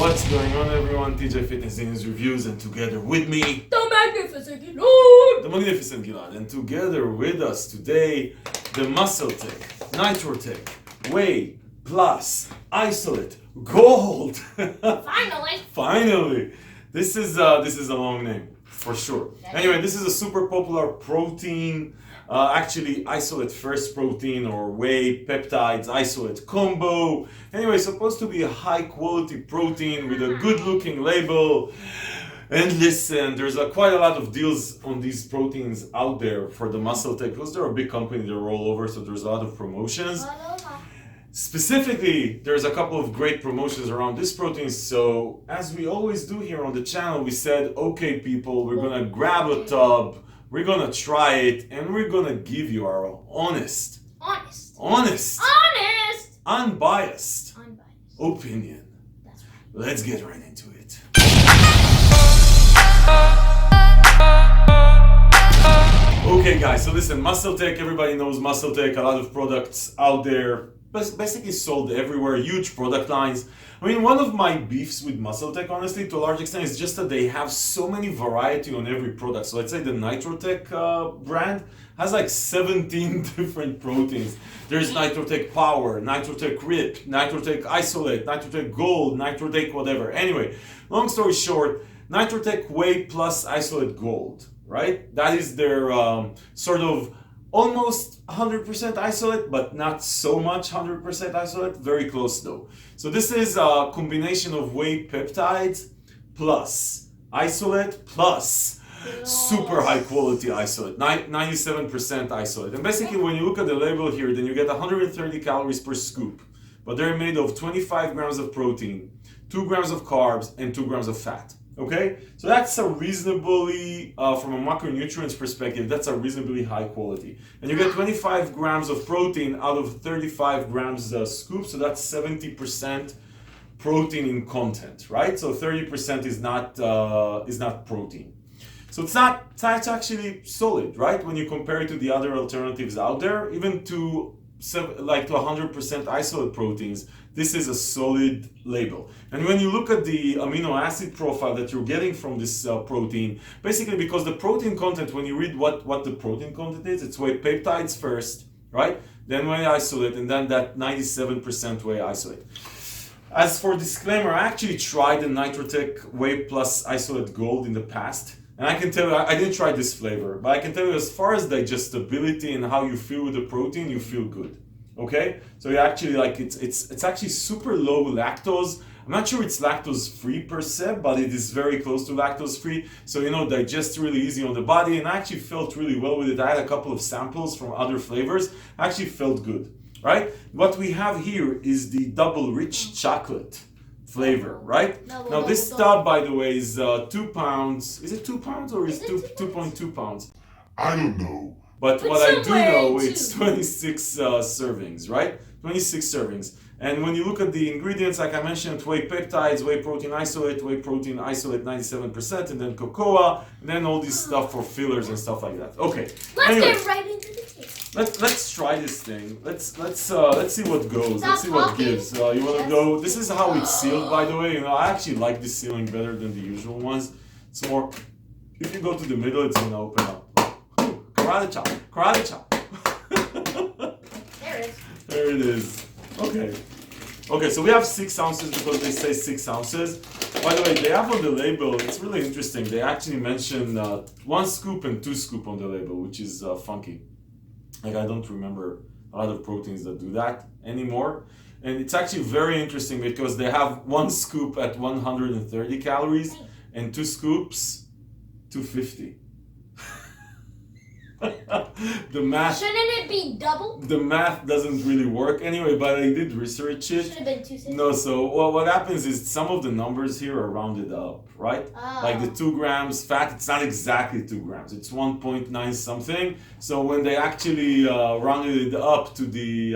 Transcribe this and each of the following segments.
What's going on, everyone? TJ Fitness News Reviews, and together with me, the Magnificent Gilad! the Magnificent Gilad, and together with us today, the Muscletech Nitro-Tech Whey Plus Isolate Gold. Finally! Finally! This is a long name, for sure. Anyway, this is a super popular protein, actually isolate first protein or whey peptides isolate combo. Anyway, supposed to be a high quality protein with a good looking label. And listen, there's quite a lot of deals on these proteins out there for the Muscletech because they're a big company, they're all over, so there's a lot of promotions. Specifically, there's a couple of great promotions around this protein, so as we always do here on the channel, we said, okay people, we're gonna grab a tub, we're gonna try it, and we're gonna give you our honest, unbiased opinion. That's right. Let's get right into it. Okay guys, so listen, Muscletech, everybody knows Muscletech, a lot of products out there, basically sold everywhere, huge product lines. I mean, one of my beefs with Muscletech, honestly, to a large extent, is just that they have so many variety on every product. So let's say the Nitro-Tech brand has like 17 different proteins. There's Nitro-Tech Power, Nitro-Tech Rip, Nitro-Tech Isolate, Nitro-Tech Gold, Nitro-Tech whatever. Anyway, long story short, Nitro-Tech Whey plus Isolate Gold, right? That is their sort of almost 100% isolate, but not so much 100% isolate, very close though. So this is a combination of whey peptides plus isolate plus super high quality isolate, 97% isolate. And basically when you look at the label here, then you get 130 calories per scoop, but they're made of 25 grams of protein, 2 grams of carbs, and 2 grams of fat. Okay, so that's a reasonably, from a macronutrients perspective, that's a reasonably high quality. And you get 25 grams of protein out of 35 grams scoop, so that's 70% protein in content, right? So 30% is not protein. So it's actually solid, right? When you compare it to the other alternatives out there, even to 100% isolate proteins, this is a solid label. And when you look at the amino acid profile that you're getting from this protein, basically because the protein content, when you read what the protein content is, it's whey peptides first, right? Then whey isolate, and then that 97% whey isolate. As for disclaimer, I actually tried the Nitro-Tech Whey plus Isolate Gold in the past. And I can tell you, I didn't try this flavor, but I can tell you as far as digestibility and how you feel with the protein, you feel good. Okay? So you actually like, it's actually super low lactose. I'm not sure it's lactose free per se, but it is very close to lactose free. So, you know, digests really easy on the body, and I actually felt really well with it. I had a couple of samples from other flavors. I actually felt good, right? What we have here is the double rich chocolate flavor, right? Now this tub, by the way, is 2 pounds. Is it 2 pounds or is it 2.2 pounds? I don't know. But what I do know, it's 26 servings, right? 26 servings. And when you look at the ingredients, like I mentioned, whey peptides, whey protein isolate 97%, and then cocoa, and then all this stuff for fillers and stuff like that. Okay. Let's get right into the taste. Let's try this thing. Let's see what goes. Let's see what gives. You wanna go? This is how it's sealed, by the way. You know, I actually like this sealing better than the usual ones. It's more. If you go to the middle, it's gonna open up. Karate chop. Karate chop. There it is. There it is. Okay. Okay, so we have 6 ounces because they say 6 ounces. By the way, they have on the label, it's really interesting. They actually mention 1 scoop and 2 scoop on the label, which is funky. Like, I don't remember a lot of proteins that do that anymore. And it's actually very interesting because they have 1 scoop at 130 calories and 2 scoops, 250. The math. Shouldn't it be double? The math doesn't really work anyway, but I did research it. Should have been 260. No, so what happens is some of the numbers here are rounded up, right? Oh. Like the 2 grams fat, it's not exactly 2 grams, it's 1.9 something. So when they actually rounded it up to the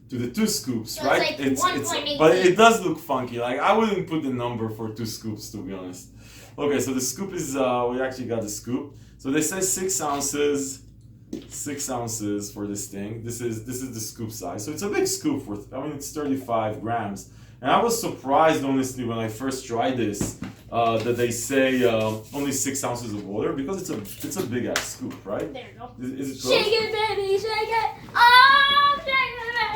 2 scoops, So right? it's like 1.8. But it does look funky. Like I wouldn't put the number for 2 scoops, to be honest. Okay, so the scoop is we actually got the scoop. So they say 6 ounces. 6 ounces for this thing. This is the scoop size. So it's a big scoop for, I mean, it's 35 grams. And I was surprised, honestly, when I first tried this, that they say only 6 ounces of water because it's a big ass scoop, right? There you go. Is it Shake it, baby, shake it. Oh, shake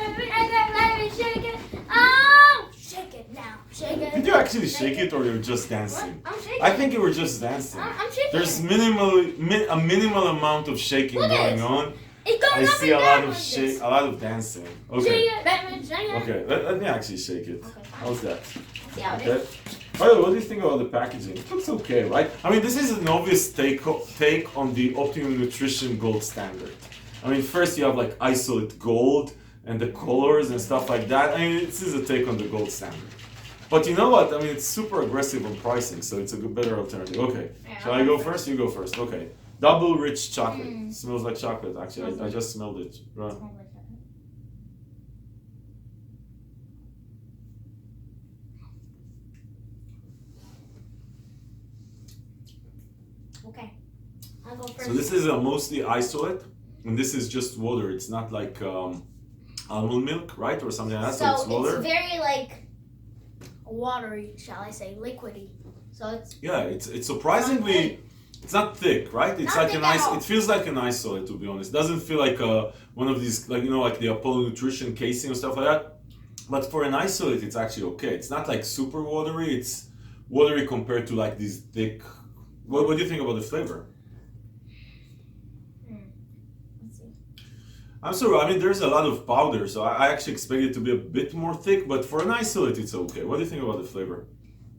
it, baby, shake it. Oh, shake it now, shake it. Did you actually shake it or you're just dancing? What? I'm shaking. I think you were just dancing. I'm shaking. There's a minimal amount of shaking Look at going it. on. It goes I up see and a down lot of like this. a lot of dancing. Shake Okay. it, Batman, shake it. Okay, let me actually shake it. Okay, fine. How's that? See how it Okay. is. By the way, what do you think about the packaging? It looks okay, right? I mean, this is an obvious take on the Optimum Nutrition Gold Standard. I mean, first you have like isolate gold and the colors and stuff like that. I mean, this is a take on the gold standard. But you know what? I mean, it's super aggressive on pricing, so it's a better alternative. Okay, Yeah, shall I go first? You go first. Okay. Double rich chocolate. Smells like chocolate, actually. I just smelled it. Right. Okay, I'll go first. So this is a mostly isolate, and this is just water. It's not like almond milk, right, or something like that. So it's water. It's very like watery, shall I say, liquidy. So it's It's surprisingly. It's not thick, right? It's Not like thick an at all. It feels like an isolate, to be honest. It doesn't feel like one of these, like like the Apollo Nutrition casing or stuff like that. But for an isolate, it's actually okay. It's not like super watery. It's watery compared to like these thick. What do you think about the flavor? let's see. I'm sorry. I mean, there's a lot of powder, so I actually expect it to be a bit more thick. But for an isolate, it's okay. What do you think about the flavor?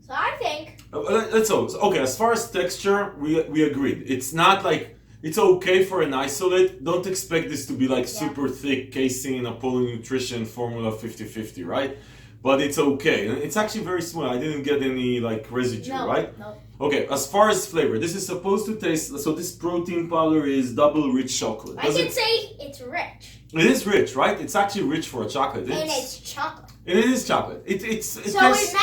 So I think Let's okay. As far as texture, we agreed. It's not like it's okay for an isolate. Don't expect this to be like super thick casein Apollo Nutrition formula 50/50, right? But it's okay. And it's actually very smooth. I didn't get any like residue, no, right? no. Okay. As far as flavor, this is supposed to taste. So this protein powder is double rich chocolate. I can say it's rich. It is rich, right? It's actually rich for a chocolate. And it's chocolate. And it is chocolate. It So tastes, it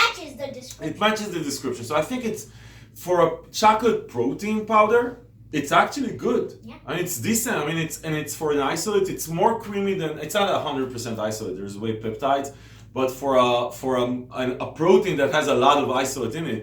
matches the description. it matches the description. So I think it's for a chocolate protein powder, it's actually good. Yeah. And it's decent. I mean, it's for an isolate. It's more creamy than it's not 100% isolate. There's whey peptides, but for a protein that has a lot of isolate in it,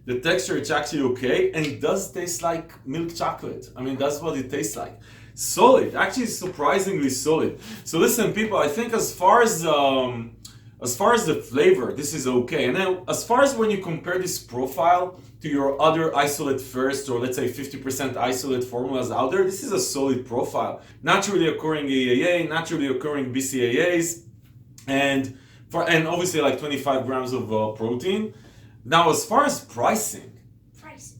the texture it's actually okay, and it does taste like milk chocolate. I mean, that's what it tastes like. Solid, actually surprisingly solid. So listen, people, I think as far as the flavor, this is okay. And then as far as when you compare this profile to your other isolate first, or let's say 50% isolate formulas out there, this is a solid profile. Naturally occurring EAA, naturally occurring BCAAs, and obviously like 25 grams of protein. Now as far as pricing,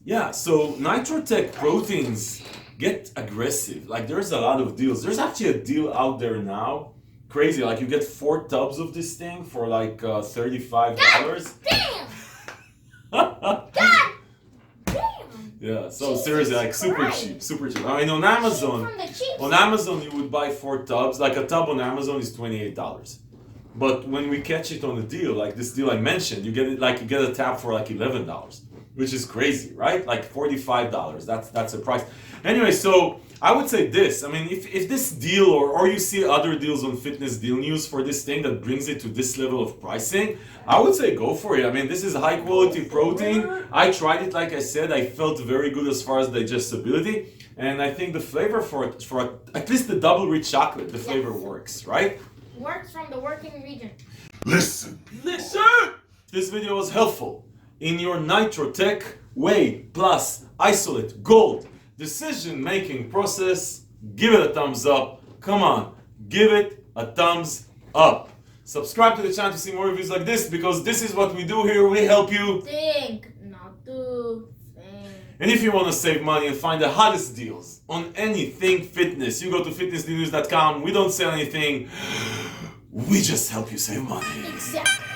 yeah, so Nitro-Tech proteins get aggressive. Like there's a lot of deals. There's actually a deal out there now. Crazy, like you get 4 tubs of this thing for like $35. Damn! God damn! Yeah, so Jesus seriously, like super Christ. cheap, super cheap. I mean, on Amazon, From the cheap on Amazon you would buy 4 tubs. Like a tub on Amazon is $28. But when we catch it on a deal, like this deal I mentioned, you get a tab for like $11, which is crazy, right? Like $45. That's a price. Anyway, so I would say this. I mean, if this deal or you see other deals on Fitness Deal News for this thing that brings it to this level of pricing, I would say go for it. I mean, this is high quality protein. I tried it, like I said, I felt very good as far as digestibility, and I think the flavor for at least the double rich chocolate, the flavor works, right? Works from the working region. Listen. This video was helpful in your Nitro-Tech Whey Plus Isolate Gold decision-making process. Give it a thumbs up. Come on, give it a thumbs up. Subscribe to the channel to see more reviews like this, because this is what we do here. We help you Think, not do. Think. And if you want to save money and find the hottest deals on anything fitness, you go to fitnessnews.com. We don't sell anything. We just help you save money. Exactly.